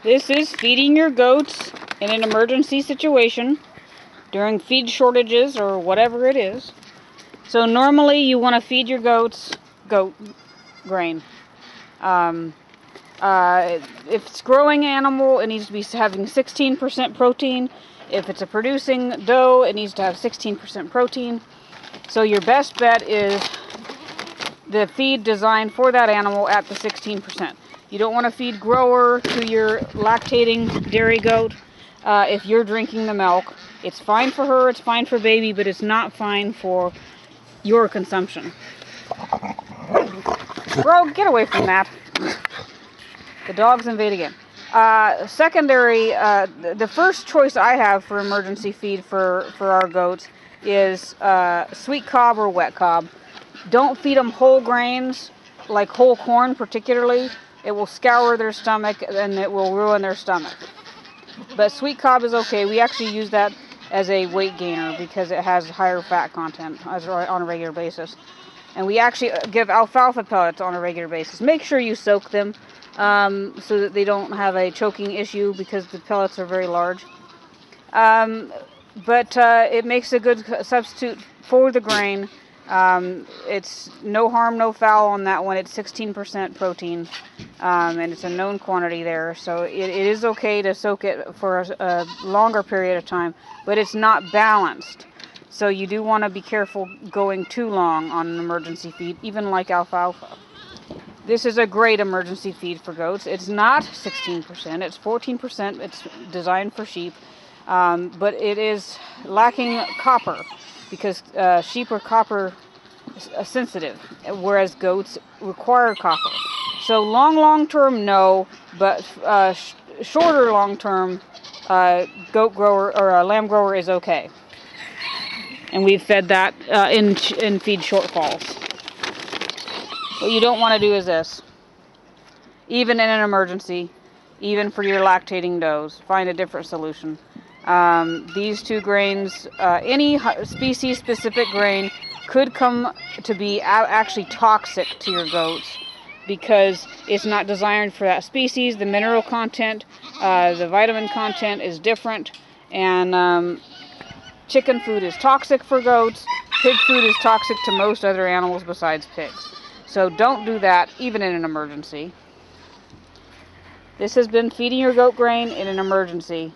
This is feeding your goats in an emergency situation during feed shortages or whatever it is. So normally you want to feed your goats goat grain. If it's a growing animal, it needs to be having 16% protein. If it's a producing doe, it needs to have 16% protein. So your best bet is the feed designed for that animal at the 16%. You don't want to feed grower to your lactating dairy goat if you're drinking the milk. It's fine for her, it's fine for baby, but it's not fine for your consumption. Bro, get away from that. The dogs invade again. Secondary, the first choice I have for emergency feed for our goats is sweet cob or wet cob. Don't feed them whole grains, like whole corn particularly. It will scour their stomach and it will ruin their stomach. But sweet cob is okay. We actually use that as a weight gainer because it has higher fat content on a regular basis. And we actually give alfalfa pellets on a regular basis. Make sure you soak them so that they don't have a choking issue because the pellets are very large. But it makes a good substitute for the grain. It's no harm, no foul on that one. It's 16% protein, and it's a known quantity there. So it is okay to soak it for a longer period of time, but it's not balanced. So you do want to be careful going too long on an emergency feed, even like alfalfa. This is a great emergency feed for goats. It's not 16%, it's 14%. It's designed for sheep, but it is lacking copper because sheep are copper sensitive, whereas goats require copper. So long term, no, but shorter long term, goat grower or lamb grower is okay. And we've fed that in feed shortfalls. What you don't want to do is this. Even in an emergency, even for your lactating does, find a different solution. These two grains, any species-specific grain could come to be actually toxic to your goats because it's not designed for that species. The mineral content, the vitamin content is different, and chicken food is toxic for goats. Pig food is toxic to most other animals besides pigs. So don't do that, even in an emergency. This has been Feeding Your Goat Grain in an Emergency.